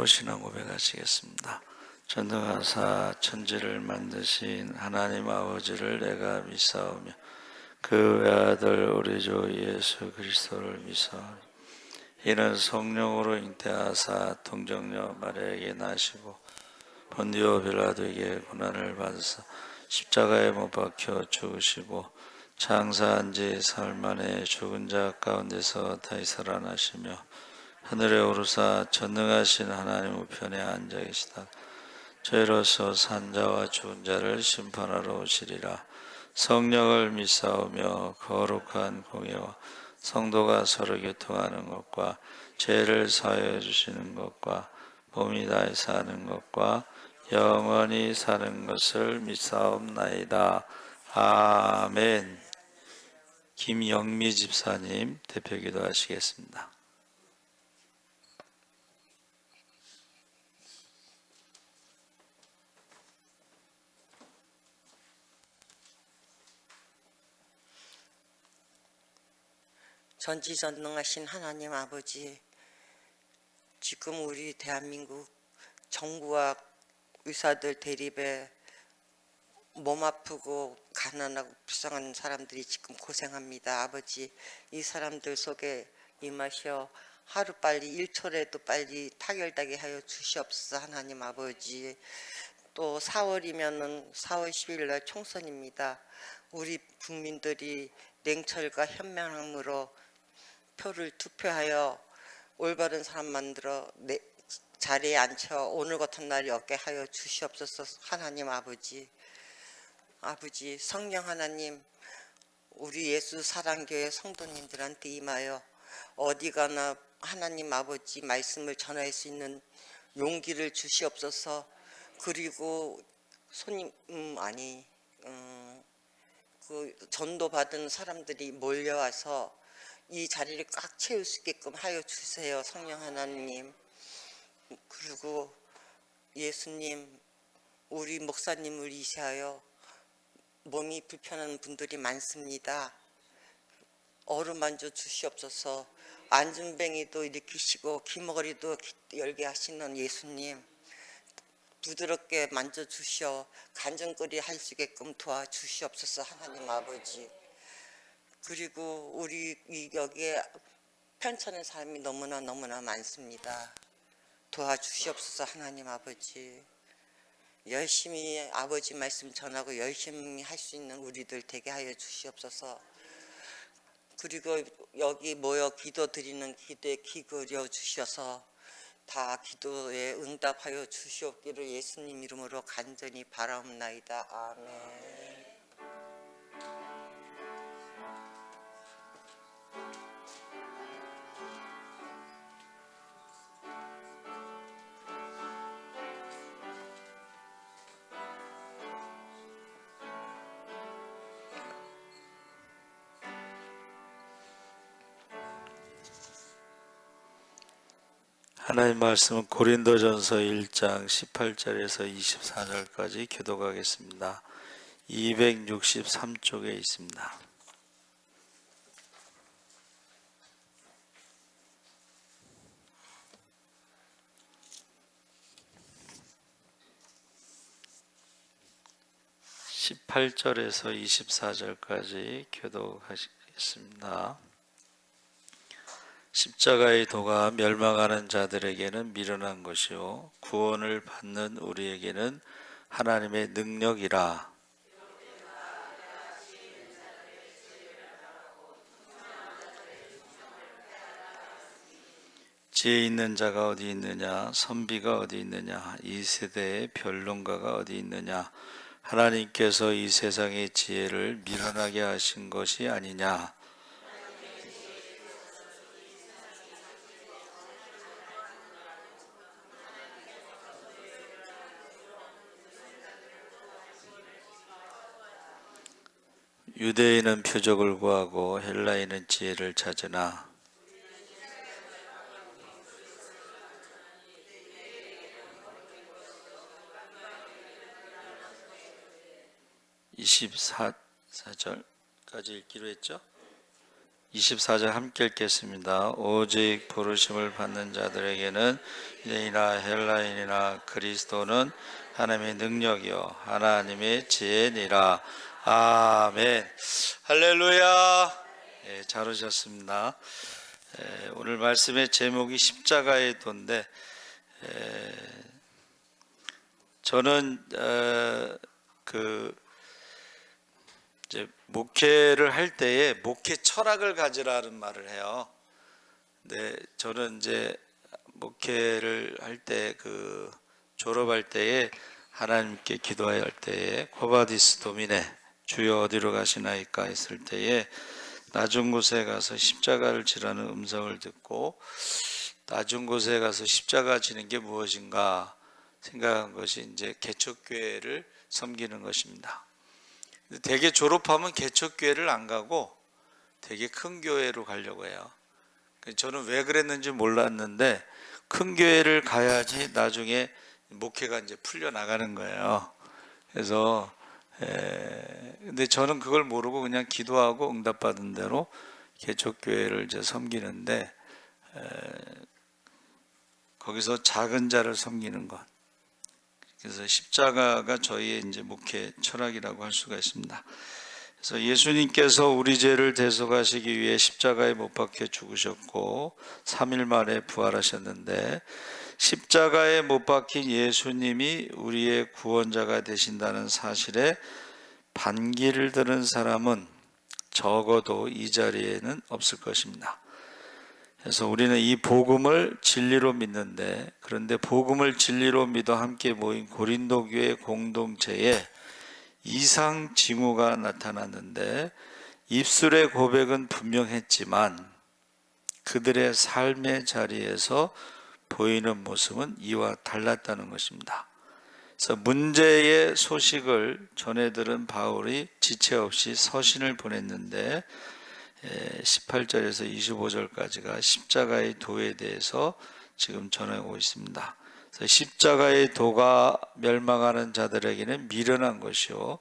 신앙 고백하시겠습니다. 전능하사 천지를 만드신 하나님 아버지를 내가 믿사오며 그 외아들 우리 주 예수 그리스도를 믿사오니 이는 성령으로 잉태하사 동정녀 마리아에게 나시고 본디오 빌라도에게 고난을 받으사 십자가에 못 박혀 죽으시고 장사한 지 사흘 만에 죽은 자 가운데서 다시 살아나시며 하늘에 오르사 전능하신 하나님 우편에 앉아 계시다. 저희로서 산자와 죽은 자를 심판하러 오시리라. 성령을 믿사오며 거룩한 공예와 성도가 서로 교통하는 것과 죄를 사하여 주시는 것과 몸이 다해 사는 것과 영원히 사는 것을 믿사옵나이다. 아멘. 김영미 집사님 대표기도 하시겠습니다. 전지전능하신 하나님 아버지, 지금 우리 대한민국 정부와 의사들 대립에 몸 아프고 가난하고 불쌍한 사람들이 지금 고생합니다. 아버지, 이 사람들 속에 임하셔 하루빨리 1초라도 빨리 타결되게 하여 주시옵소서. 하나님 아버지, 또 4월이면은 4월 10일 날 총선입니다. 우리 국민들이 냉철과 현명함으로 표를 투표하여 올바른 사람 만들어 자리에 앉혀 오늘 같은 날이 없게 하여 주시옵소서. 하나님 아버지, 성령 하나님, 우리 예수 사랑교회 성도님들한테 임하여 어디 가나 하나님 아버지 말씀을 전할 수 있는 용기를 주시옵소서. 그리고 그 전도 받은 사람들이 몰려와서 이 자리를 꽉 채울 수 있게끔 하여 주세요. 성령 하나님. 그리고 예수님, 우리 목사님을 위시하여 몸이 불편한 분들이 많습니다. 어루만져 주시옵소서. 안전뱅이도 일으키시고 귀머거리도 열게 하시는 예수님, 부드럽게 만져주시어 간증거리 할 수 있게끔 도와주시옵소서. 하나님 아버지. 그리고 우리 여기에 편찮은 사람이 너무나 많습니다. 도와주시옵소서. 하나님 아버지. 열심히 아버지 말씀 전하고 열심히 할 수 있는 우리들 되게 하여 주시옵소서. 그리고 여기 모여 기도 드리는 기도에 기울여 주셔서 다 기도에 응답하여 주시옵기를 예수님 이름으로 간절히 바라옵나이다. 아멘. 하나님 말씀은 고린도전서 1장 18절에서 24절까지 교독하겠습니다. 263쪽에 있습니다. (18절에서 24절까지) 교독하시겠습니다. 십자가의 도가 멸망하는 자들에게는 미련한 것이요 구원을 받는 우리에게는 하나님의 능력이라. 지혜 있는 자가 어디 있느냐, 선비가 어디 있느냐, 이 세대의 변론가가 어디 있느냐. 하나님께서 이 세상의 지혜를 미련하게 하신 것이 아니냐. 유대인은 표적을 구하고 헬라인은 지혜를 찾으나 24절까지 읽기로 했죠. 24절 함께 읽겠습니다. 오직 부르심을 받는 자들에게는 유대인이나 헬라인이나 그리스도는 하나님의 능력이요 하나님의 지혜니라. 아멘. 할렐루야. 예, 잘 오셨습니다. 오늘 말씀의 제목이 십자가의 도인데, 저는 이제 목회를 할 때에 목회 철학을 가지라는 말을 해요. 근데 저는 이제 목회를 할 때 졸업할 때에 하나님께 기도해야 할 때에 코바디스 도미네, 주여 어디로 가시나이까 했을 때에 낮은 곳에 가서 십자가를 지라는 음성을 듣고, 낮은 곳에 가서 십자가 지는 게 무엇인가 생각한 것이 이제 개척교회를 섬기는 것입니다. 대개 졸업하면 개척교회를 안 가고 되게 큰 교회로 가려고 해요. 저는 왜 그랬는지 몰랐는데 큰 교회를 가야지 나중에 목회가 이제 풀려 나가는 거예요. 그래서 근데 저는 그걸 모르고 그냥 기도하고 응답받은 대로 개척교회를 이제 섬기는데, 거기서 작은 자를 섬기는 것. 그래서 십자가가 저희의 이제 목회 철학이라고 할 수가 있습니다. 그래서 예수님께서 우리 죄를 대속하시기 위해 십자가에 못 박혀 죽으셨고 3일 만에 부활하셨는데, 십자가에 못 박힌 예수님이 우리의 구원자가 되신다는 사실에 반기를 드는 사람은 적어도 이 자리에는 없을 것입니다. 그래서 우리는 이 복음을 진리로 믿는데, 그런데 복음을 진리로 믿어 함께 모인 고린도 교회 공동체에 이상 징후가 나타났는데, 입술의 고백은 분명했지만 그들의 삶의 자리에서 보이는 모습은 이와 달랐다는 것입니다. 그래서 문제의 소식을 전해들은 바울이 지체 없이 서신을 보냈는데, 18절에서 25절까지가 십자가의 도에 대해서 지금 전하고 있습니다. 그래서 십자가의 도가 멸망하는 자들에게는 미련한 것이요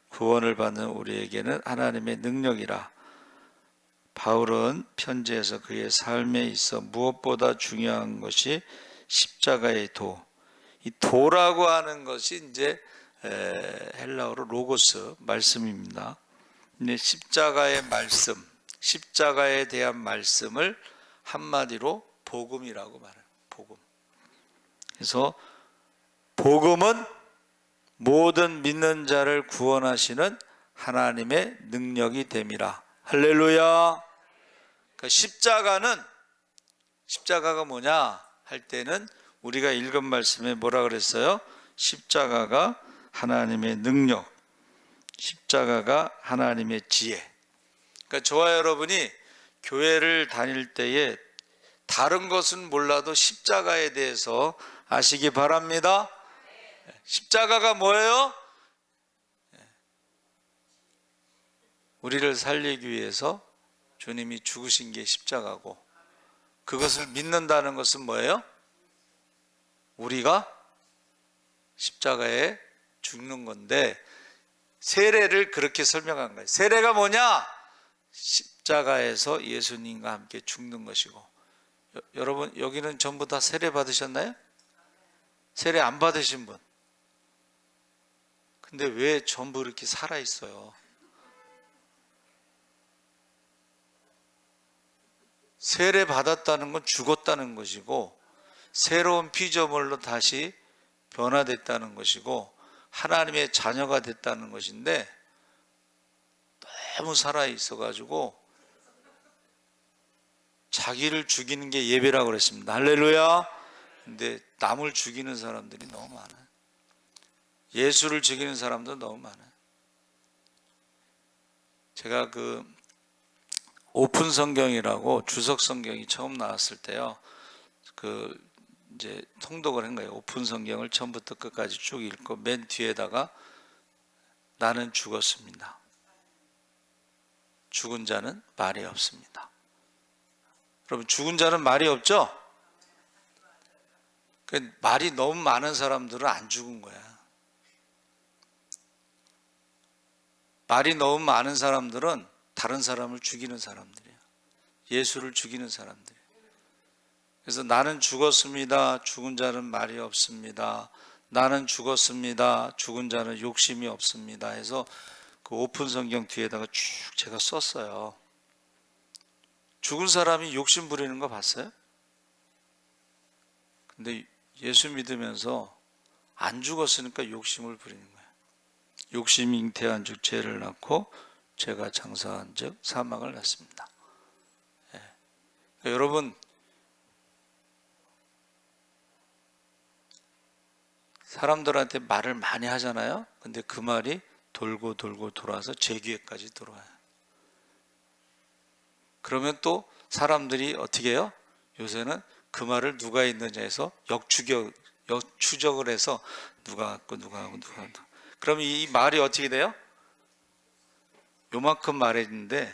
구원을 받는 우리에게는 하나님의 능력이라. 바울은 편지에서 그의 삶에 있어 무엇보다 중요한 것이 십자가의 도, 이 도라고 하는 것이 이제 헬라어로 로고스, 말씀입니다. 근데 십자가의 말씀, 십자가에 대한 말씀을 한마디로 복음이라고 말해요. 복음. 그래서 복음은 모든 믿는 자를 구원하시는 하나님의 능력이 됨이라. 할렐루야. 그러니까 십자가가 뭐냐 할 때는 우리가 읽은 말씀에 뭐라 그랬어요? 십자가가 하나님의 능력, 십자가가 하나님의 지혜. 그러니까 저와 여러분이 교회를 다닐 때에 다른 것은 몰라도 십자가에 대해서 아시기 바랍니다. 십자가가 뭐예요? 우리를 살리기 위해서 주님이 죽으신 게 십자가고, 그것을 믿는다는 것은 뭐예요? 우리가 십자가에 죽는 건데, 세례를 그렇게 설명한 거예요. 세례가 뭐냐? 십자가에서 예수님과 함께 죽는 것이고. 여러분 여기는 전부 다 세례 받으셨나요? 세례 안 받으신 분. 근데 왜 전부 이렇게 살아 있어요? 세례 받았다는 건 죽었다는 것이고, 새로운 피조물로 다시 변화됐다는 것이고, 하나님의 자녀가 됐다는 것인데, 너무 살아 있어 가지고 자기를 죽이는 게 예배라고 그랬습니다. 할렐루야. 근데 남을 죽이는 사람들이 너무 많아요. 예수를 죽이는 사람도 너무 많아요. 제가 오픈 성경이라고 주석 성경이 처음 나왔을 때요, 이제 통독을 한 거예요. 오픈 성경을 처음부터 끝까지 쭉 읽고 맨 뒤에다가 나는 죽었습니다. 죽은 자는 말이 없습니다. 여러분, 죽은 자는 말이 없죠? 말이 너무 많은 사람들은 안 죽은 거야. 말이 너무 많은 사람들은 다른 사람을 죽이는 사람들이에요. 예수를 죽이는 사람들. 그래서 나는 죽었습니다. 죽은 자는 말이 없습니다. 나는 죽었습니다. 죽은 자는 욕심이 없습니다. 해서 그 오픈 성경 뒤에다가 쭉 제가 썼어요. 죽은 사람이 욕심 부리는 거 봤어요? 근데 예수 믿으면서 안 죽었으니까 욕심을 부리는 거예요. 욕심이 잉태한 즉 죄를 낳고 죄가 장사한 즉 사망을 낳습니다. 여러분, 사람들한테 말을 많이 하잖아요. 근데 그 말이 돌고 돌고 돌아서 제 귀에까지 들어와요. 그러면 또 사람들이 어떻게 해요? 요새는 그 말을 누가 했느냐에서 역추적을 해서 누가 하고 누가 하고 누가 하고. 그럼 이 말이 어떻게 돼요? 요만큼 말했는데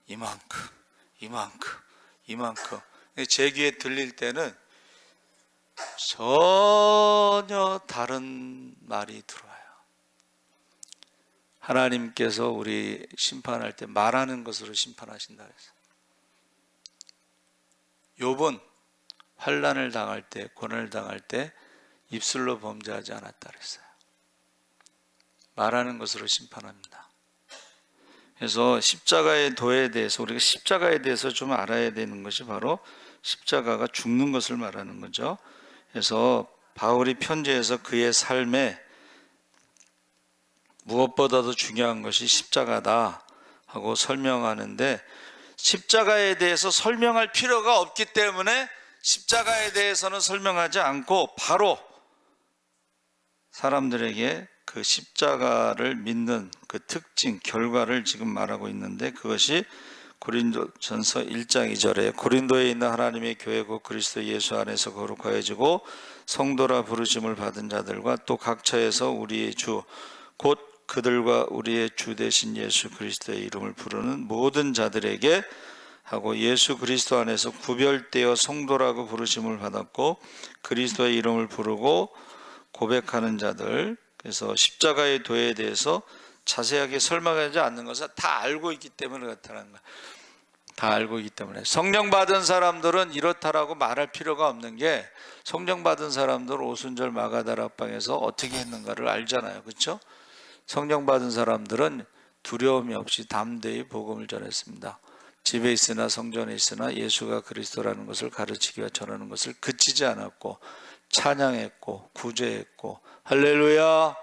이만큼 제 귀에 들릴 때는 전혀 다른 말이 들어와요. 하나님께서 우리 심판할 때 말하는 것으로 심판하신다 그랬어요. 욥은 환난을 당할 때, 고난을 당할 때 입술로 범죄하지 않았다 그랬어요. 말하는 것으로 심판합니다. 그래서 십자가의 도에 대해서, 우리가 십자가에 대해서 좀 알아야 되는 것이 바로 십자가가 죽는 것을 말하는 거죠. 그래서 바울이 편지에서 그의 삶에 무엇보다도 중요한 것이 십자가다 하고 설명하는데, 십자가에 대해서 설명할 필요가 없기 때문에 십자가에 대해서는 설명하지 않고 바로 사람들에게 그 십자가를 믿는 그 특징, 결과를 지금 말하고 있는데, 그것이 고린도전서 1장 2절에 고린도에 있는 하나님의 교회고 그리스도 예수 안에서 거룩하여지고 성도라 부르심을 받은 자들과 또 각처에서 우리의 주 곧 그들과 우리의 주 되신 예수 그리스도의 이름을 부르는 모든 자들에게 하고, 예수 그리스도 안에서 구별되어 성도라고 부르심을 받았고 그리스도의 이름을 부르고 고백하는 자들. 그래서 십자가의 도에 대해서 자세하게 설명하지 않는 것은 다 알고 있기 때문에 그렇다는 거예요. 다 알고 있기 때문에. 성령 받은 사람들은 이렇다라고 말할 필요가 없는 게, 성령 받은 사람들 오순절 마가다락방에서 어떻게 했는가를 알잖아요. 그렇죠? 성령 받은 사람들은 두려움이 없이 담대히 복음을 전했습니다. 집에 있으나 성전에 있으나 예수가 그리스도라는 것을 가르치기 위해 전하는 것을 그치지 않았고 찬양했고 구제했고. 할렐루야.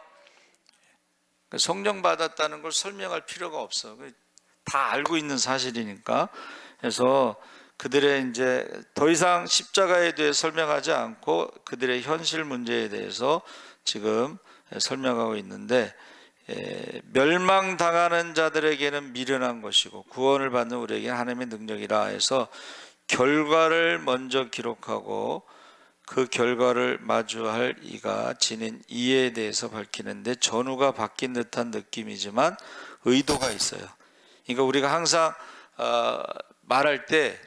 성령 받았다는 걸 설명할 필요가 없어. 다 알고 있는 사실이니까. 그래서 그들의 이제 더 이상 십자가에 대해 설명하지 않고 그들의 현실 문제에 대해서 지금 설명하고 있는데, 멸망당하는 자들에게는 미련한 것이고 구원을 받는 우리에게는 하나님의 능력이라 해서 결과를 먼저 기록하고 그 결과를 마주할 이가 지닌 이에 대해서 밝히는데, 전후가 바뀐 듯한 느낌이지만 의도가 있어요. 그러니까 우리가 항상 말할 때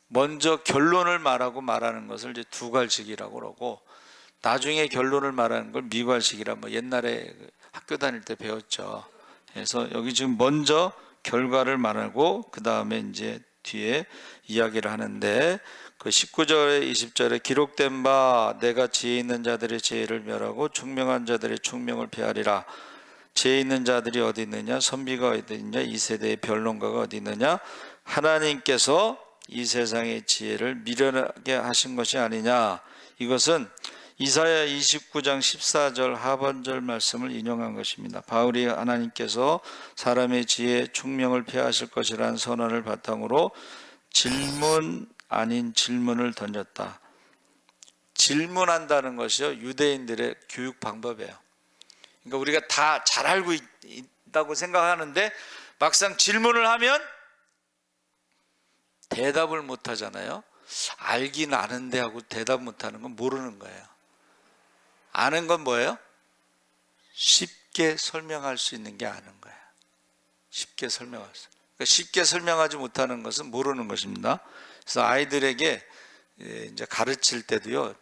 먼저 결론을 말하고 말하는 것을 이제 두괄식이라고 그러고, 나중에 결론을 말하는 걸 미괄식이라, 뭐 옛날에 학교 다닐 때 배웠죠. 그래서 여기 지금 먼저 결과를 말하고 그 다음에 이제 뒤에 이야기를 하는데, 그 19절에 20절에 기록된 바 내가 지혜 있는 자들의 지혜를 멸하고 총명한 자들의 총명을 폐하리라. 지혜 있는 자들이 어디 있느냐? 선비가 어디 있느냐? 이 세대의 변론가가 어디 있느냐? 하나님께서 이 세상의 지혜를 미련하게 하신 것이 아니냐. 이것은 이사야 29장 14절 하반절 말씀을 인용한 것입니다. 바울이 하나님께서 사람의 지혜 총명을 폐하실 것이라는 선언을 바탕으로 질문 아닌 질문을 던졌다. 질문한다는 것이요, 유대인들의 교육 방법이에요. 그러니까 우리가 다 잘 알고 있다고 생각하는데 막상 질문을 하면 대답을 못 하잖아요. 알긴 아는데 하고 대답 못 하는 건 모르는 거예요. 아는 건 뭐예요? 쉽게 설명할 수 있는 게 아는 거예요. 쉽게 설명할 수. 그러니까 쉽게 설명하지 못하는 것은 모르는 것입니다. 그래서 아이들에게 이제 가르칠 때도요,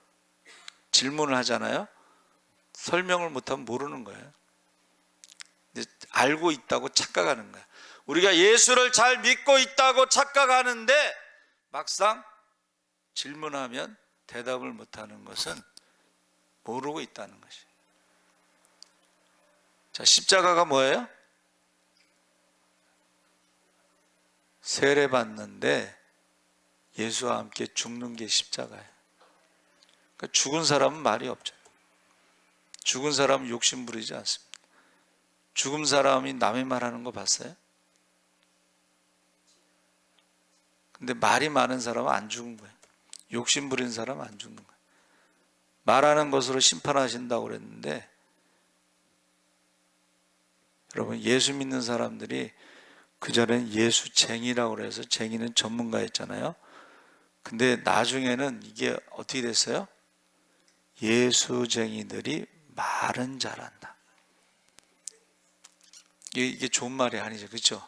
질문을 하잖아요. 설명을 못하면 모르는 거예요. 알고 있다고 착각하는 거야. 우리가 예수를 잘 믿고 있다고 착각하는데 막상 질문하면 대답을 못하는 것은 모르고 있다는 것이. 자, 십자가가 뭐예요? 세례 받는데 예수와 함께 죽는 게 십자가예요. 그러니까 죽은 사람은 말이 없죠. 죽은 사람은 욕심 부리지 않습니다. 죽은 사람이 남의 말하는 거 봤어요? 근데 말이 많은 사람은 안 죽은 거예요. 욕심 부린 사람은 안 죽는 거예요. 말하는 것으로 심판하신다고 그랬는데, 여러분, 예수 믿는 사람들이 그전엔 예수쟁이라고 그래서 쟁이는 전문가였잖아요. 근데 나중에는 이게 어떻게 됐어요? 예수쟁이들이 말은 잘한다. 이게 좋은 말이 아니죠, 그렇죠?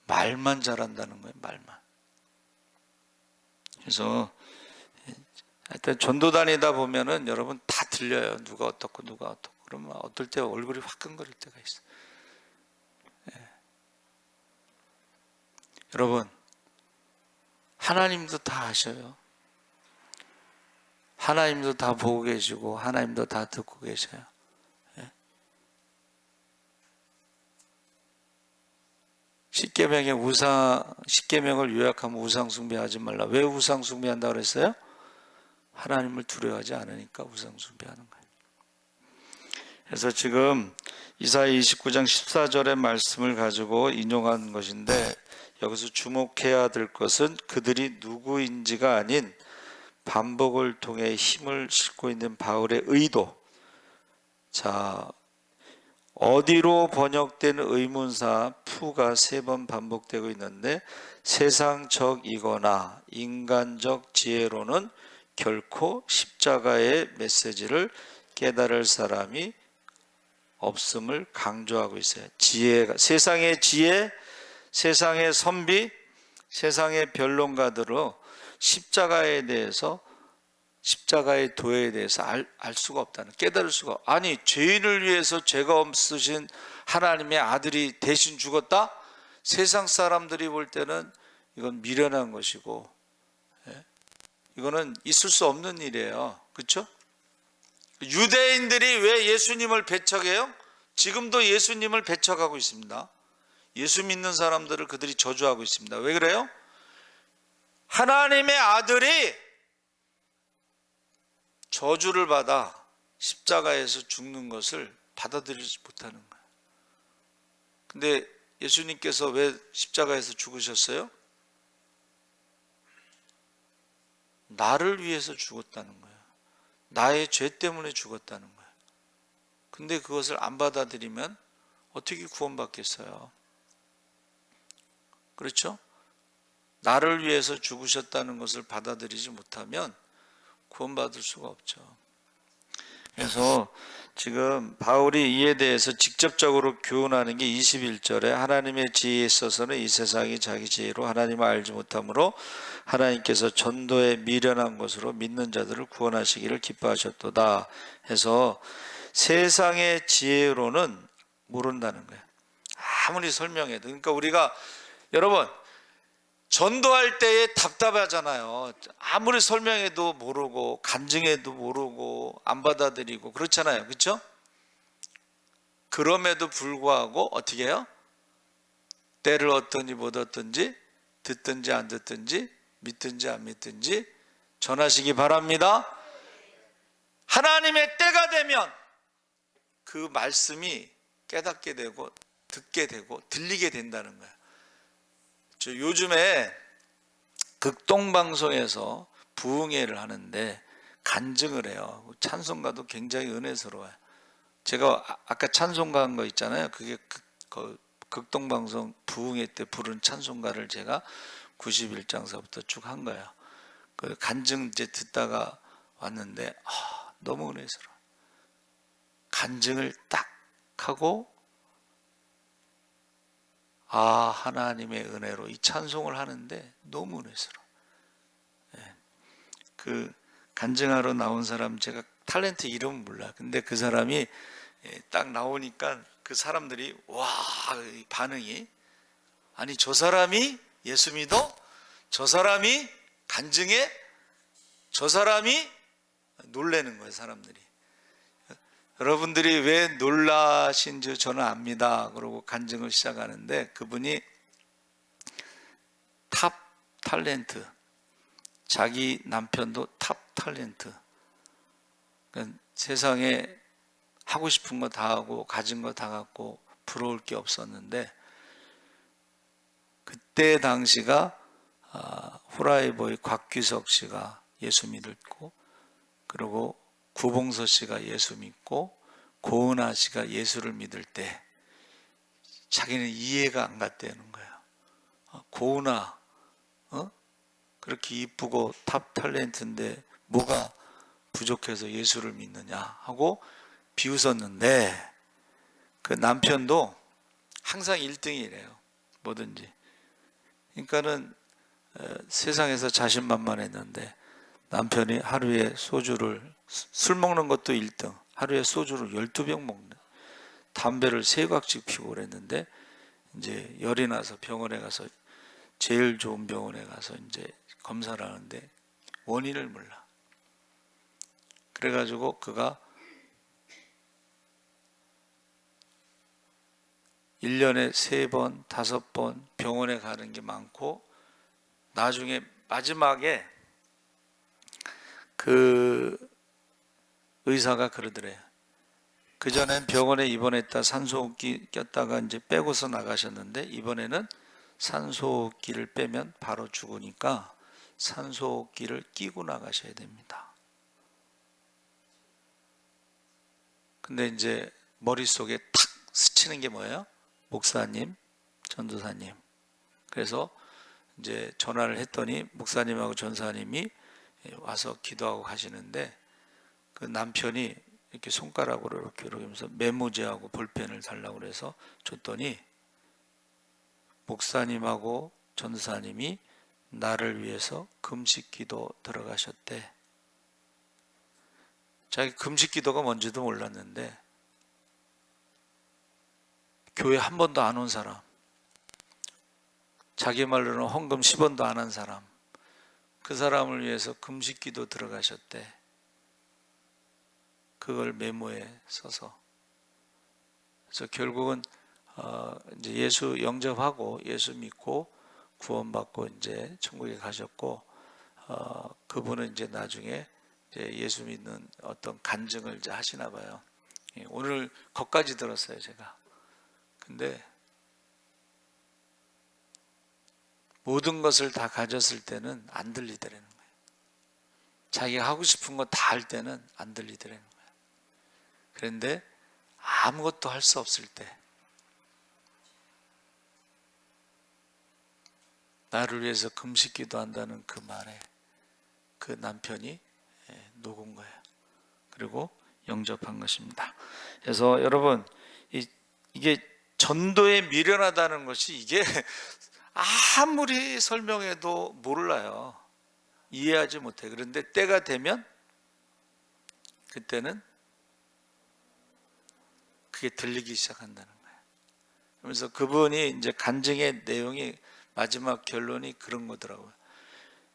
말만 잘한다는 거예요, 말만. 그래서 하여튼 전도 다니다 보면은 여러분 다 들려요. 누가 어떻고 누가 어떻고. 그러면 어떨 때 얼굴이 화끈거릴 때가 있어요. 예. 여러분, 하나님도 다 아셔요. 하나님도 다 보고 계시고 하나님도 다 듣고 계셔요. 예. 십계명을 요약하면 우상 숭배하지 말라. 왜 우상 숭배한다 그랬어요? 하나님을 두려워하지 않으니까 우상 숭배하는 거예요. 그래서 지금 이사야 29장 14절의 말씀을 가지고 인용한 것인데, 여기서 주목해야 될 것은 그들이 누구인지가 아닌 반복을 통해 힘을 싣고 있는 바울의 의도. 자, 어디로 번역된 의문사 푸가 3번 반복되고 있는데, 세상적이거나 인간적 지혜로는 결코 십자가의 메시지를 깨달을 사람이 없음을 강조하고 있어요. 지혜가, 세상의 지혜, 세상의 선비, 세상의 변론가들로 십자가에 대해서, 십자가의 도에 대해서 알 수가 없다는, 깨달을 수가. 아니, 죄인을 위해서 죄가 없으신 하나님의 아들이 대신 죽었다? 세상 사람들이 볼 때는 이건 미련한 것이고, 이거는 있을 수 없는 일이에요. 그렇죠? 유대인들이 왜 예수님을 배척해요? 지금도 예수님을 배척하고 있습니다. 예수 믿는 사람들을 그들이 저주하고 있습니다. 왜 그래요? 하나님의 아들이 저주를 받아 십자가에서 죽는 것을 받아들이지 못하는 거예요. 근데 예수님께서 왜 십자가에서 죽으셨어요? 나를 위해서 죽었다는 거예요. 나의 죄 때문에 죽었다는 거예요. 근데 그것을 안 받아들이면 어떻게 구원받겠어요? 그렇죠? 나를 위해서 죽으셨다는 것을 받아들이지 못하면 구원받을 수가 없죠. 그래서 지금 바울이 이에 대해서 직접적으로 교훈하는 게 21절에 하나님의 지혜에 있어서는 이 세상이 자기 지혜로 하나님을 알지 못하므로 하나님께서 전도에 미련한 것으로 믿는 자들을 구원하시기를 기뻐하셨도다 해서, 세상의 지혜로는 모른다는 거예요. 아무리 설명해도. 그러니까 우리가, 여러분, 전도할 때에 답답하잖아요. 아무리 설명해도 모르고 간증해도 모르고 안 받아들이고 그렇잖아요. 그렇죠? 그럼에도 불구하고 어떻게 해요? 때를 얻든지 못 얻든지, 듣든지 안 듣든지, 믿든지 안 믿든지 전하시기 바랍니다. 하나님의 때가 되면 그 말씀이 깨닫게 되고 듣게 되고 들리게 된다는 거예요. 저 요즘에 극동방송에서 부흥회를 하는데 간증을 해요. 찬송가도 굉장히 은혜스러워요. 제가 아까 찬송가 한 거 있잖아요. 그게 극동방송 부흥회 때 부른 찬송가를 제가 91장서부터 쭉 한 거예요. 그 간증 이제 듣다가 왔는데 너무 은혜스러워. 간증을 딱 하고 하나님의 은혜로 이 찬송을 하는데 너무 은혜스러워. 그 간증하러 나온 사람, 제가 탤런트 이름은 몰라. 근데 그 사람이 딱 나오니까 그 사람들이 와, 이 반응이, 아니 저 사람이 예수 믿어? 저 사람이 간증해? 저 사람이 놀라는 거예요, 사람들이. 여러분들이 왜 놀라신 줄 저는 압니다. 그러고 간증을 시작하는데, 그분이 탑 탤런트, 자기 남편도 탑 탤런트, 그러니까 세상에 하고 싶은 거 다 하고 가진 거 다 갖고 부러울 게 없었는데, 그때 당시가 후라이버의 곽규석 씨가 예수 믿고, 그리고 구봉서 씨가 예수 믿고 고은아 씨가 예수를 믿을 때 자기는 이해가 안 갔다는 거예요. 고은아, 그렇게 이쁘고 탑 탤런트인데 뭐가 부족해서 예수를 믿느냐 하고 비웃었는데, 그 남편도 항상 1등이래요, 뭐든지. 그러니까는 세상에서 자신만만했는데 남편이 하루에 술 먹는 것도 1등, 하루에 소주를 12병 먹는, 담배를 3각씩 피고 그랬는데, 이제 열이 나서 병원에 가서, 제일 좋은 병원에 가서 이제 검사를 하는데 원인을 몰라. 그래가지고 그가 1년에 3번, 5번 병원에 가는 게 많고, 나중에 마지막에 그 의사가 그러더래요. 그전엔 병원에 입원했다 산소호흡기 꼈다가 이제 빼고서 나가셨는데, 이번에는 산소호흡기를 빼면 바로 죽으니까 산소호흡기를 끼고 나가셔야 됩니다. 근데 이제 머릿속에 탁 스치는 게 뭐예요? 목사님, 전도사님. 그래서 이제 전화를 했더니 목사님하고 전사님이 와서 기도하고 가시는데, 그 남편이 이렇게 손가락으로 이렇게 하면서 메모지하고 볼펜을 달라고 그래서 줬더니, 목사님하고 전사님이 나를 위해서 금식기도 들어가셨대. 자기 금식기도가 뭔지도 몰랐는데, 교회 한 번도 안 온 사람, 자기 말로는 헌금 10원도 안 한 사람, 그 사람을 위해서 금식기도 들어가셨대. 그걸 메모에 써서. 그래서 결국은 이제 예수 영접하고 예수 믿고 구원받고 이제 천국에 가셨고, 그분은 이제 나중에 이제 예수 믿는 어떤 간증을 이제 하시나 봐요. 오늘 거기까지 들었어요, 제가. 근데 모든 것을 다 가졌을 때는 안 들리더라는 거예요. 자기가 하고 싶은 거 다 할 때는 안 들리더라는 거예요. 그런데 아무것도 할 수 없을 때, 나를 위해서 금식기도 한다는 그 말에 그 남편이 녹은 거예요. 그리고 영접한 것입니다. 그래서 여러분, 이게 전도에 미련하다는 것이, 이게 아무리 설명해도 몰라요. 이해하지 못해. 그런데 때가 되면 그때는 그게 들리기 시작한다는 거예요. 그러면서 그분이 이제 간증의 내용이 마지막 결론이 그런 거더라고요.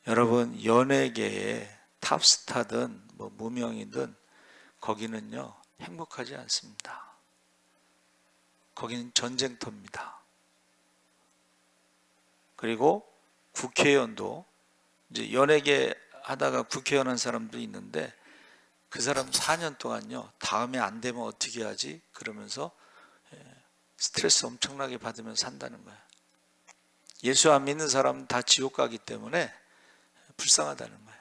여러분, 연예계의 탑스타든 뭐 무명이든 거기는요 행복하지 않습니다. 거기는 전쟁터입니다. 그리고 국회의원도, 이제 연예계 하다가 국회의원 한 사람도 있는데, 그 사람 4년 동안요 다음에 안 되면 어떻게 하지 그러면서 스트레스 엄청나게 받으면서 산다는 거예요. 예수 안 믿는 사람은 다 지옥 가기 때문에 불쌍하다는 거예요.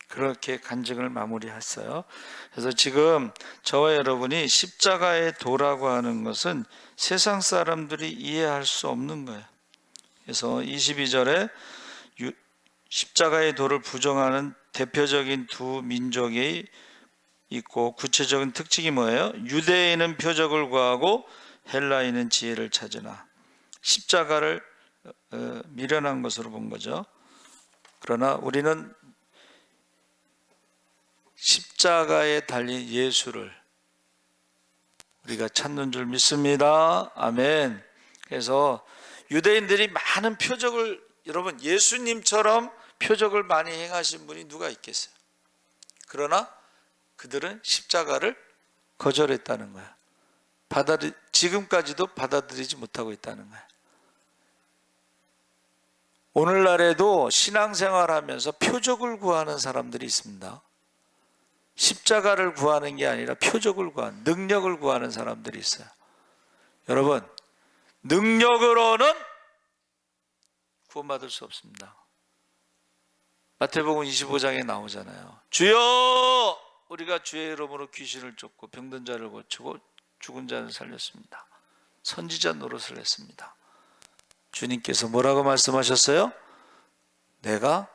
그렇게 간증을 마무리했어요. 그래서 지금 저와 여러분이 십자가의 도라고 하는 것은 세상 사람들이 이해할 수 없는 거예요. 그래서 22절에 십자가의 도를 부정하는 대표적인 두 민족이 있고, 구체적인 특징이 뭐예요? 유대인은 표적을 구하고 헬라인은 지혜를 찾으나, 십자가를 미련한 것으로 본 거죠. 그러나 우리는 십자가에 달린 예수를 우리가 찾는 줄 믿습니다. 아멘. 그래서 유대인들이 많은 표적을, 여러분 예수님처럼 표적을 많이 행하신 분이 누가 있겠어요? 그러나 그들은 십자가를 거절했다는 거야. 지금까지도 받아들이지 못하고 있다는 거야. 오늘날에도 신앙생활하면서 표적을 구하는 사람들이 있습니다. 십자가를 구하는 게 아니라 표적을 구하는, 능력을 구하는 사람들이 있어요. 여러분, 능력으로는 구원받을 수 없습니다. 마태복음 25장에 나오잖아요. 주여, 우리가 주의 이름으로 귀신을 쫓고 병든 자를 고치고 죽은 자를 살렸습니다. 선지자 노릇을 했습니다. 주님께서 뭐라고 말씀하셨어요? 내가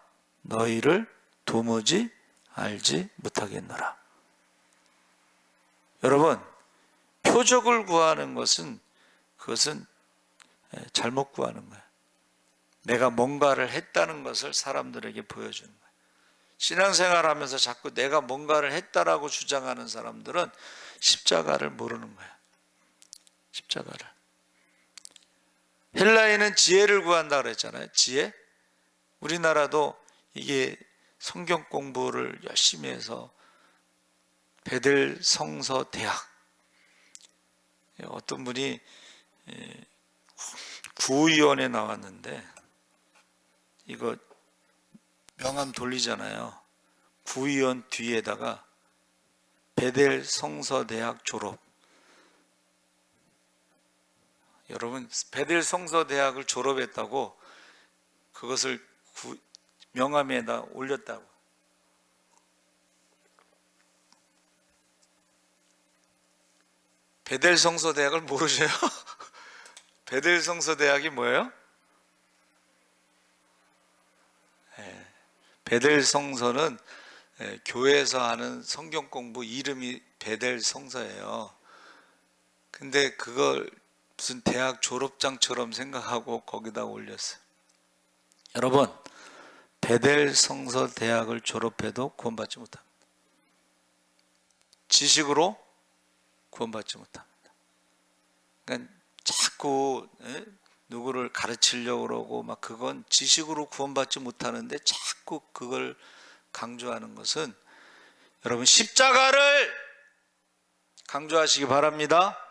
너희를 도무지 알지 못하겠노라. 여러분, 표적을 구하는 것은, 그것은 잘못 구하는 거예요. 내가 뭔가를 했다는 것을 사람들에게 보여주는 거예요. 신앙생활하면서 자꾸 내가 뭔가를 했다라고 주장하는 사람들은 십자가를 모르는 거예요. 십자가를. 헬라인은 지혜를 구한다 그랬잖아요. 지혜. 우리나라도 이게 성경 공부를 열심히 해서 베델 성서 대학, 어떤 분이 구의원에 나왔는데 이거 명함 돌리잖아요. 구의원 뒤에다가 베델 성서 대학 졸업. 여러분, 베델 성서 대학을 졸업했다고 그것을 명함에다 올렸다고. 베델 성서 대학을 모르세요? 베델 성서 대학이 뭐예요? 베델 성서는 교회에서 하는 성경 공부 이름이 베델 성서예요. 근데 그걸 무슨 대학 졸업장처럼 생각하고 거기다 올렸어요. 여러분, 베델 성서 대학을 졸업해도 구원받지 못합니다. 지식으로 구원받지 못합니다. 그러니까 자꾸 누구를 가르치려고 그러고 막, 그건 지식으로 구원받지 못하는데 자꾸 그걸 강조하는 것은, 여러분 십자가를 강조하시기 바랍니다.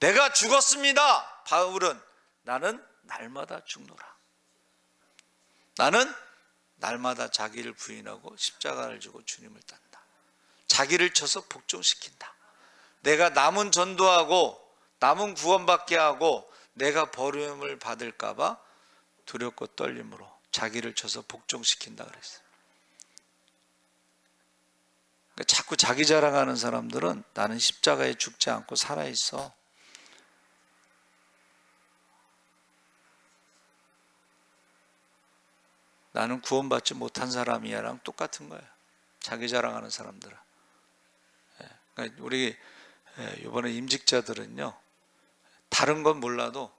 내가 죽었습니다. 바울은 나는 날마다 죽노라. 나는 날마다 자기를 부인하고 십자가를 지고 주님을 따른다. 자기를 쳐서 복종시킨다. 내가 남은 전도하고 남은 구원받게 하고 내가 버림을 받을까 봐 두렵고 떨림으로 자기를 쳐서 복종시킨다 그랬어요. 그러니까 자꾸 자기 자랑하는 사람들은 나는 십자가에 죽지 않고 살아있어. 나는 구원받지 못한 사람이야랑 똑같은 거예요. 자기 자랑하는 사람들은. 그러니까 우리 이번에 임직자들은요, 다른 건 몰라도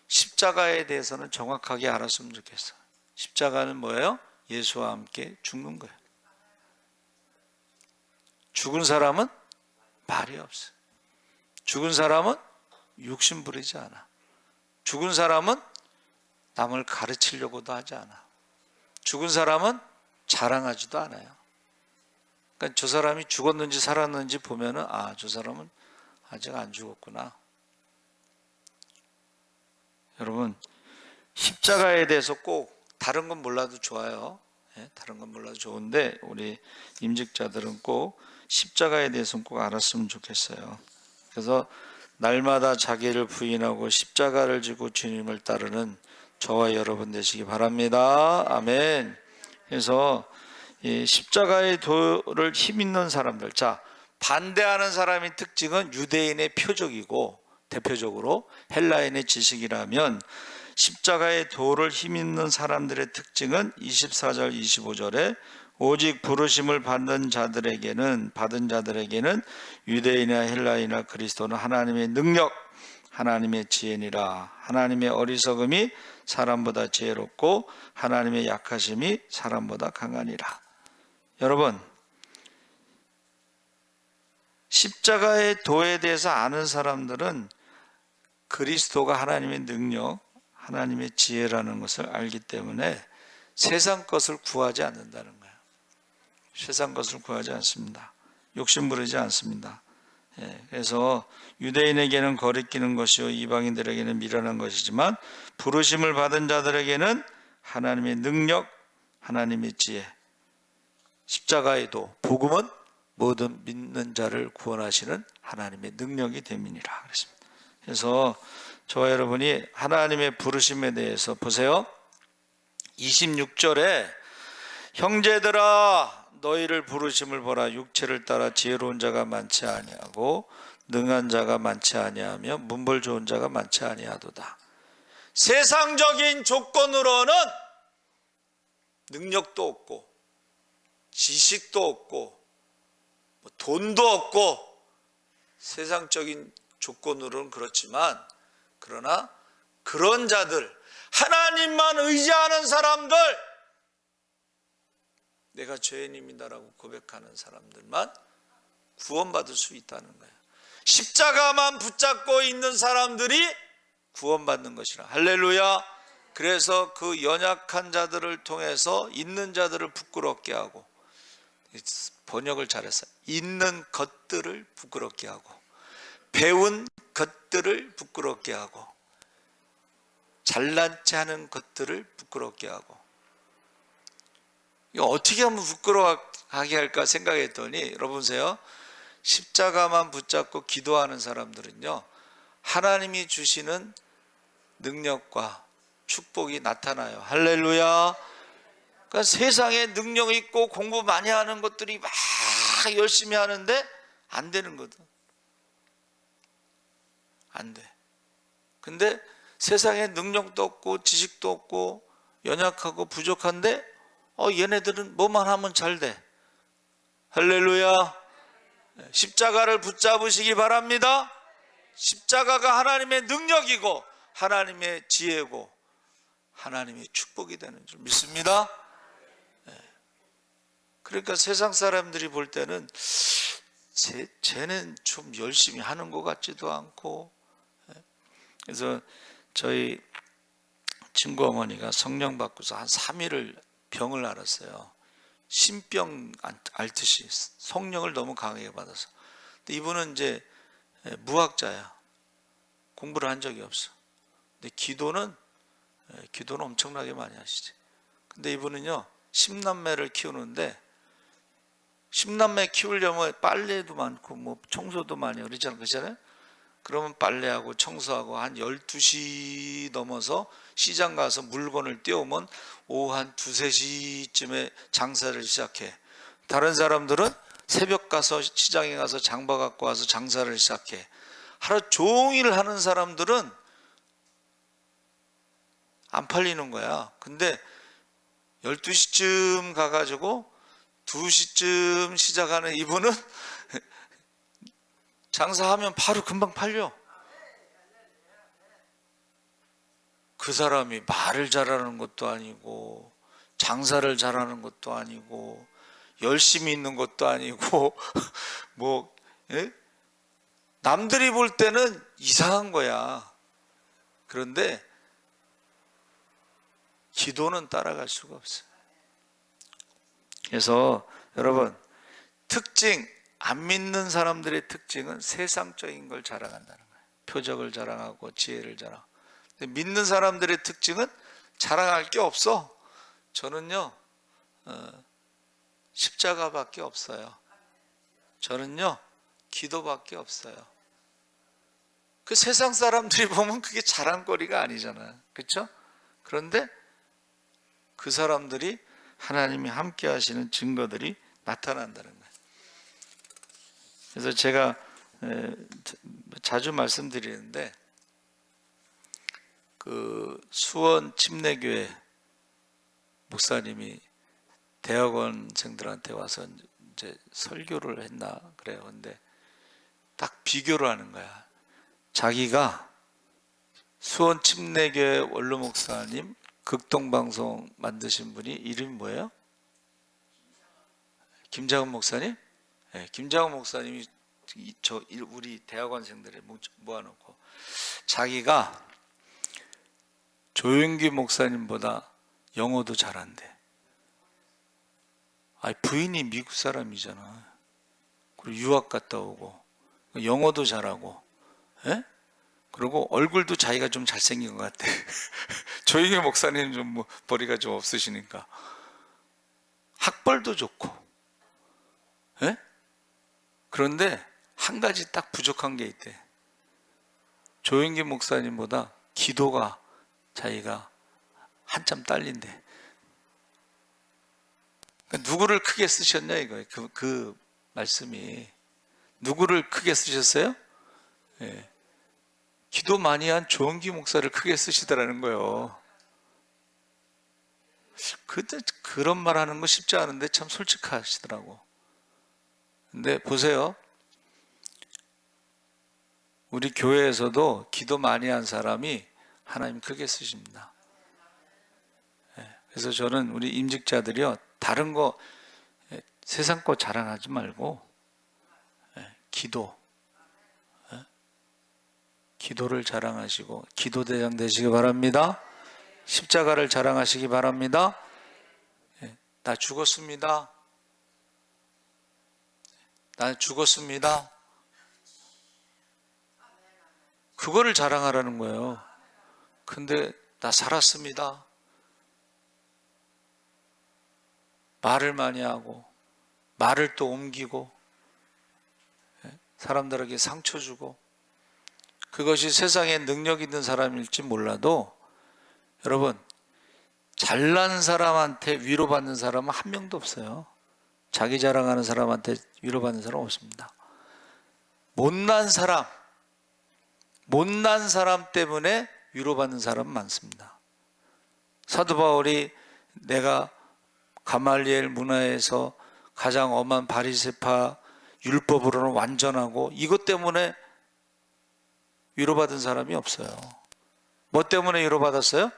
십자가에 대해서는 정확하게 알았으면 좋겠어요. 십자가는 뭐예요? 예수와 함께 죽는 거예요. 죽은 사람은 말이 없어요. 죽은 사람은 욕심 부리지 않아. 죽은 사람은 남을 가르치려고도 하지 않아. 죽은 사람은 자랑하지도 않아요. 그러니까 저 사람이 죽었는지 살았는지 보면은, 아, 저 사람은 아직 안 죽었구나. 여러분, 십자가에 대해서 꼭, 다른 건 몰라도 좋아요. 다른 건 몰라도 좋은데 우리 임직자들은 꼭 십자가에 대해서는 꼭 알았으면 좋겠어요. 그래서 날마다 자기를 부인하고 십자가를 지고 주님을 따르는 저와 여러분 되시기 바랍니다. 아멘. 그래서 이 십자가의 도를 힘있는 사람들, 자, 반대하는 사람의 특징은 유대인의 표적이고 대표적으로 헬라인의 지식이라면, 십자가의 도를 힘있는 사람들의 특징은 24절 25절에 오직 부르심을 받은 자들에게는 유대인이나 헬라인이나 그리스도는 하나님의 능력, 하나님의 지혜니라. 하나님의 어리석음이 사람보다 지혜롭고 하나님의 약하심이 사람보다 강하니라. 여러분, 십자가의 도에 대해서 아는 사람들은 그리스도가 하나님의 능력, 하나님의 지혜라는 것을 알기 때문에 세상 것을 구하지 않는다는 거예요. 세상 것을 구하지 않습니다. 욕심 부리지 않습니다. 그래서 유대인에게는 거리끼는 것이요 이방인들에게는 미련한 것이지만 부르심을 받은 자들에게는 하나님의 능력, 하나님의 지혜, 십자가의 도, 복음은 모든 믿는 자를 구원하시는 하나님의 능력이 됨이니라 그랬습니다. 그래서 저와 여러분이 하나님의 부르심에 대해서 보세요. 26절에 형제들아 너희를 부르심을 보라. 육체를 따라 지혜로운 자가 많지 아니하고 능한 자가 많지 아니하며 문벌 좋은 자가 많지 아니하도다. 세상적인 조건으로는 능력도 없고 지식도 없고 돈도 없고 세상적인 조건으로는 그렇지만 그러나 그런 자들, 하나님만 의지하는 사람들, 내가 죄인입니다라고 고백하는 사람들만 구원받을 수 있다는 거예요. 십자가만 붙잡고 있는 사람들이 구원받는 것이라. 할렐루야. 그래서 그 연약한 자들을 통해서 있는 자들을 부끄럽게 하고, 번역을 잘했어요. 있는 것들을 부끄럽게 하고 배운 것들을 부끄럽게 하고 잘난치 않은 것들을 부끄럽게 하고. 이거 어떻게 하면 부끄러워하게 할까 생각했더니 여러분 보세요. 십자가만 붙잡고 기도하는 사람들은요 하나님이 주시는 능력과 축복이 나타나요. 할렐루야. 그러니까 세상에 능력 있고 공부 많이 하는 것들이 막 열심히 하는데 안 되는 거든. 안 돼. 근데 세상에 능력도 없고 지식도 없고 연약하고 부족한데 얘네들은 뭐만 하면 잘 돼. 할렐루야. 십자가를 붙잡으시기 바랍니다. 십자가가 하나님의 능력이고 하나님의 지혜고 하나님의 축복이 되는 줄 믿습니다. 그러니까 세상 사람들이 볼 때는 쟤는 좀 열심히 하는 것 같지도 않고. 그래서 저희 친구 어머니가 성령 받고서 한 3일을 병을 앓았어요. 신병 앓듯이 성령을 너무 강하게 받아서. 근데 이분은 이제 무학자야. 공부를 한 적이 없어. 근데 기도는 엄청나게 많이 하시지. 근데 이분은요 10남매를 키우는데 10남매 키우려면 빨래도 많고 뭐 청소도 많이 그러잖아요. 그러면 빨래하고 청소하고 한 12시 넘어서 시장 가서 물건을 떼오면 오후 한 2, 3시쯤에 장사를 시작해. 다른 사람들은 새벽 가서 시장에 가서 장봐 갖고 와서 장사를 시작해. 하루 종일 하는 사람들은 안 팔리는 거야. 근데 12시쯤 가가지고 2시쯤 시작하는 이분은 장사하면 바로 금방 팔려. 그 사람이 말을 잘하는 것도 아니고 장사를 잘하는 것도 아니고 열심히 있는 것도 아니고 뭐 남들이 볼 때는 이상한 거야. 그런데 기도는 따라갈 수가 없어요. 그래서 여러분 특징, 안 믿는 사람들의 특징은 세상적인 걸 자랑한다는 거예요. 표적을 자랑하고 지혜를 자랑. 근데 믿는 사람들의 특징은 자랑할 게 없어. 저는요 십자가밖에 없어요. 저는요 기도밖에 없어요. 그 세상 사람들이 보면 그게 자랑거리가 아니잖아요. 그렇죠? 그런데 그 사람들이 하나님이 함께 하시는 증거들이 나타난다는 거예요. 그래서 제가 자주 말씀드리는데 그 수원 침례교회 목사님이 대학원생들한테 와서 이제 설교를 했나 그래요. 근데 딱 비교를 하는 거야. 자기가 수원 침례교회 원로 목사님 극동방송 만드신 분이 이름이 뭐예요? 김장훈 목사님? 네, 김장훈 목사님이 우리 대학원생들이 모아놓고 자기가 조영기 목사님보다 영어도 잘한대. 부인이 미국 사람이잖아. 그리고 유학 갔다 오고 영어도 잘하고, 예? 그리고 얼굴도 자기가 좀 잘생긴 것 같아. 조영기 목사님 좀 뭐 머리가 좀 없으시니까. 학벌도 좋고, 예? 그런데 한 가지 딱 부족한 게 있대. 조영기 목사님보다 기도가 자기가 한참 딸린대. 누구를 크게 쓰셨냐 이거예요. 그 말씀이 누구를 크게 쓰셨어요? 예. 기도 많이 한 조영기 목사를 크게 쓰시더라는 거예요. 근데 그런 말 하는 거 쉽지 않은데 참 솔직하시더라고. 근데 보세요. 우리 교회에서도 기도 많이 한 사람이 하나님 크게 쓰십니다. 예. 그래서 저는 우리 임직자들이요, 다른 거 세상 거 자랑하지 말고 기도, 기도를 자랑하시고 기도대장 되시기 바랍니다. 십자가를 자랑하시기 바랍니다. 나 죽었습니다. 나 죽었습니다. 그거를 자랑하라는 거예요. 근데 나 살았습니다. 말을 많이 하고 말을 또 옮기고 사람들에게 상처 주고, 그것이 세상에 능력 있는 사람일지 몰라도 여러분, 잘난 사람한테 위로받는 사람은 한 명도 없어요. 자기 자랑하는 사람한테 위로받는 사람 없습니다. 못난 사람 때문에 위로받는 사람은 많습니다. 사도 바울이 내가 가말리엘 문화에서 가장 엄한 바리새파 율법으로는 완전하고 이것 때문에 위로받은 사람이 없어요. 뭐 때문에 위로받았어요?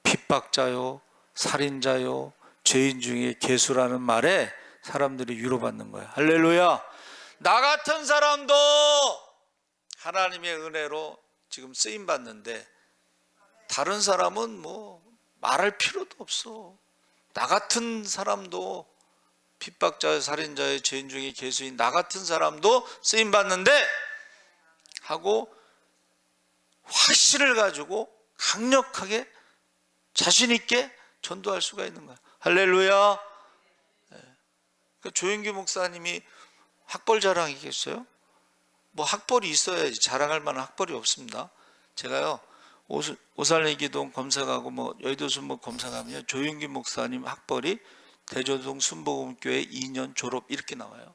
핍박자요, 살인자요, 죄인 중에 괴수라는 말에 사람들이 위로받는 거예요. 할렐루야. 나 같은 사람도 하나님의 은혜로 지금 쓰임받는데 다른 사람은 뭐 말할 필요도 없어. 나 같은 사람도 핍박자의 살인자의 죄인 중에 괴수인 나 같은 사람도 쓰임받는데 하고 확신을 가지고 강력하게 자신 있게 전도할 수가 있는 거야. 할렐루야. 그러니까 조영기 목사님이 학벌 자랑이겠어요? 뭐 학벌이 있어야지. 자랑할 만한 학벌이 없습니다. 제가요 오살리기동 검사가고 뭐 여의도순 뭐 검사가면요, 조영기 목사님 학벌이 대저동 순복음교회 2년 졸업 이렇게 나와요.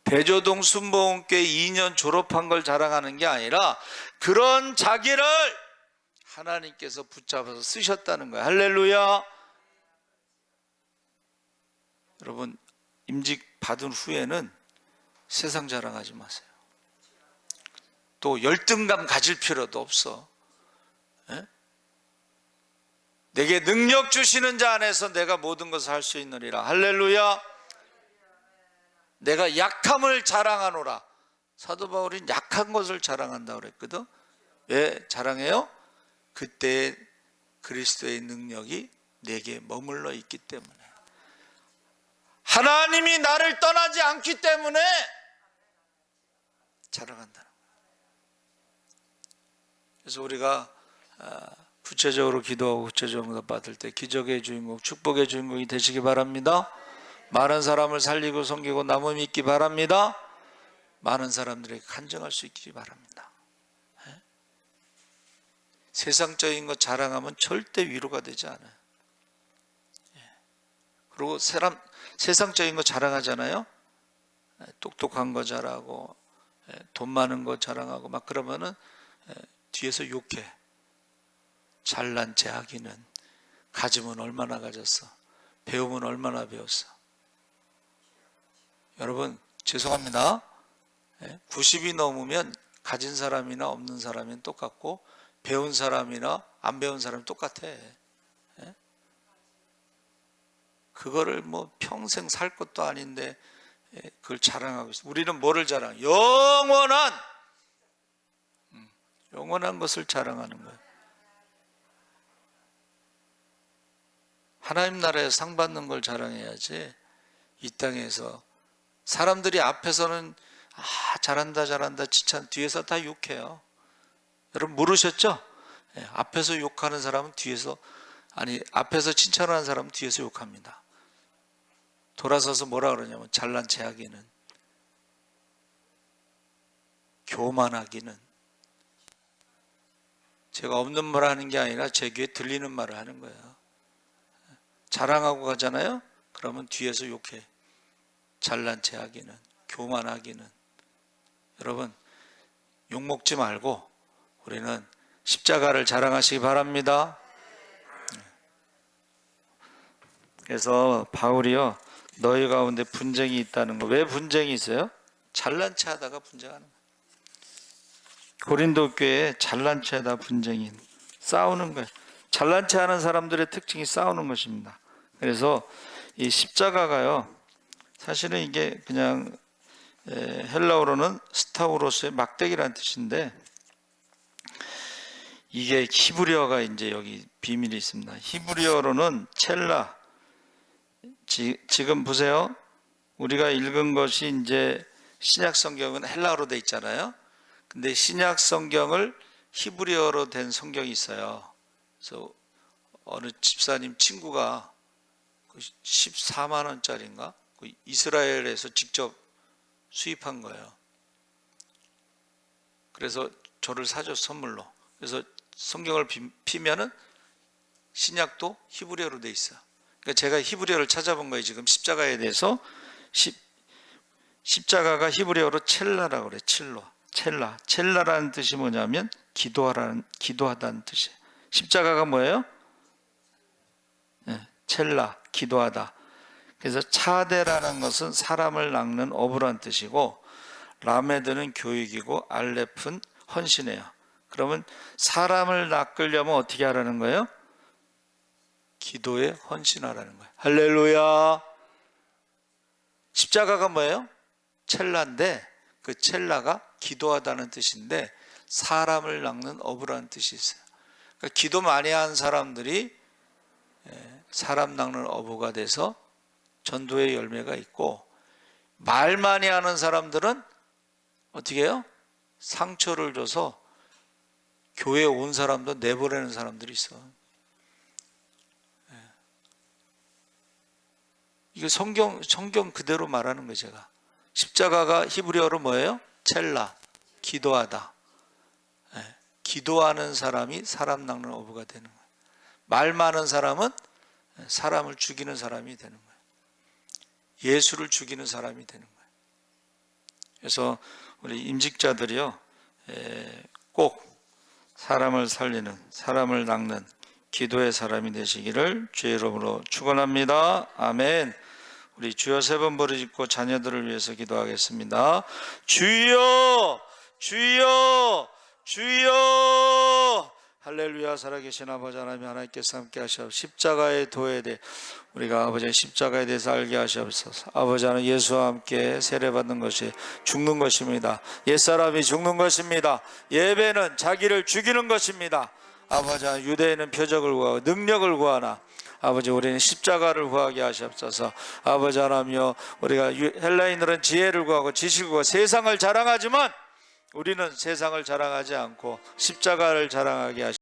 대저동 순복음교회 2년 졸업한 걸 자랑하는 게 아니라 그런 자기를 하나님께서 붙잡아서 쓰셨다는 거예요. 할렐루야. 여러분, 임직 받은 후에는 세상 자랑하지 마세요. 또 열등감 가질 필요도 없어. 내게 능력 주시는 자 안에서 내가 모든 것을 할 수 있느니라. 할렐루야. 내가 약함을 자랑하노라. 사도 바울이 약한 것을 자랑한다고 그랬거든. 왜 자랑해요? 그때 그리스도의 능력이 내게 머물러 있기 때문에, 하나님이 나를 떠나지 않기 때문에 자랑한다는 거예요. 그래서 우리가 구체적으로 기도하고 구체적으로 응답 받을 때 기적의 주인공, 축복의 주인공이 되시기 바랍니다. 많은 사람을 살리고 섬기고 나무 믿기 바랍니다. 많은 사람들에게 간증할 수 있기 바랍니다. 세상적인 것 자랑하면 절대 위로가 되지 않아요. 그리고 세상적인 거 자랑하잖아요. 똑똑한 거 자랑하고 돈 많은 거 자랑하고 막 그러면은 뒤에서 욕해. 잘난 체 하기는, 가짐은 얼마나 가졌어, 배움은 얼마나 배웠어. 여러분 죄송합니다. 90이 넘으면 가진 사람이나 없는 사람은 똑같고 배운 사람이나 안 배운 사람은 똑같아. 그거를 뭐 평생 살 것도 아닌데 그걸 자랑하고 있어요. 우리는 뭐를 자랑? 영원한 것을 자랑하는 거예요. 하나님 나라에 상 받는 걸 자랑해야지. 이 땅에서 사람들이 앞에서는 잘한다 잘한다 칭찬, 뒤에서 다 욕해요. 여러분 모르셨죠? 앞에서 욕하는 사람은 뒤에서, 앞에서 칭찬하는 사람은 뒤에서 욕합니다. 돌아서서 뭐라 그러냐면 잘난 체 하기는, 교만하기는. 제가 없는 말 하는 게 아니라 제 귀에 들리는 말을 하는 거예요. 자랑하고 가잖아요. 그러면 뒤에서 욕해. 잘난 체 하기는, 교만하기는. 여러분 욕먹지 말고 우리는 십자가를 자랑하시기 바랍니다. 그래서 바울이요, 너희 가운데 분쟁이 있다는 거. 왜 분쟁이 있어요? 잘난 체 하다가 분쟁하는 거예요. 고린도 교회에 잘난 체 하다 분쟁이, 싸우는 거예요. 잘난 체 하는 사람들의 특징이 싸우는 것입니다. 그래서 이 십자가가요, 사실은 이게 그냥 헬라어로는 스타우로스의 막대기라는 뜻인데, 이게 히브리어가 이제 여기 비밀이 있습니다. 히브리어로는 첼라. 지금 보세요. 우리가 읽은 것이 이제 신약 성경은 헬라어로 돼 있잖아요. 근데 신약 성경을 히브리어로 된 성경이 있어요. 그래서 어느 집사님 친구가 14만 원짜리인가? 이스라엘에서 직접 수입한 거예요. 그래서 저를 사줬어, 선물로. 그래서 성경을 피면은 신약도 히브리어로 돼 있어요. 그러니까 제가 히브리어를 찾아본 거예요. 지금 십자가에 대해서. 십자가가 히브리어로 첼라라고 그래요. 첼라라는 뜻이 뭐냐면 기도하다는 뜻이에요. 십자가가 뭐예요? 첼라, 기도하다. 그래서 차데라는 것은 사람을 낚는 어부란 뜻이고, 라메드는 교육이고, 알렙은 헌신이에요. 그러면 사람을 낚으려면 어떻게 하라는 거예요? 기도에 헌신하라는 거예요. 할렐루야. 십자가가 뭐예요? 첼라인데, 그 첼라가 기도하다는 뜻인데 사람을 낚는 어부라는 뜻이 있어요. 그러니까 기도 많이 한 사람들이 사람 낚는 어부가 돼서 전도의 열매가 있고, 말 많이 하는 사람들은 어떻게 해요? 상처를 줘서 교회에 온 사람도 내보내는 사람들이 있어. 이거 성경 그대로 말하는 거예요. 제가 십자가가 히브리어로 뭐예요? 첼라, 기도하다. 기도하는 사람이 사람 낚는 어부가 되는 거예요. 말 많은 사람은 사람을 죽이는 사람이 되는 거예요. 예수를 죽이는 사람이 되는 거예요. 그래서 우리 임직자들이요, 꼭 사람을 살리는, 사람을 낚는 기도의 사람이 되시기를 주의 이름으로 축원합니다. 아멘. 우리 주여 세 번 부르짖고 자녀들을 위해서 기도하겠습니다. 주여, 주여, 주여. 할렐루야. 살아계신 아버지 하나님, 하나님께서 함께 하시옵소서. 십자가의 도에 대해 우리가 아버지의 십자가에 대해서 알게 하시옵소서. 아버지 하나님, 예수와 함께 세례받는 것이 죽는 것입니다. 옛사람이 죽는 것입니다. 예배는 자기를 죽이는 것입니다. 아버지 하나님, 유대인은 표적을 구하고 능력을 구하나 아버지 우리는 십자가를 구하게 하시옵소서. 아버지 하나님여, 우리가 헬라인들은 지혜를 구하고 지식을 구하고 세상을 자랑하지만 우리는 세상을 자랑하지 않고 십자가를 자랑하게 하시옵소서.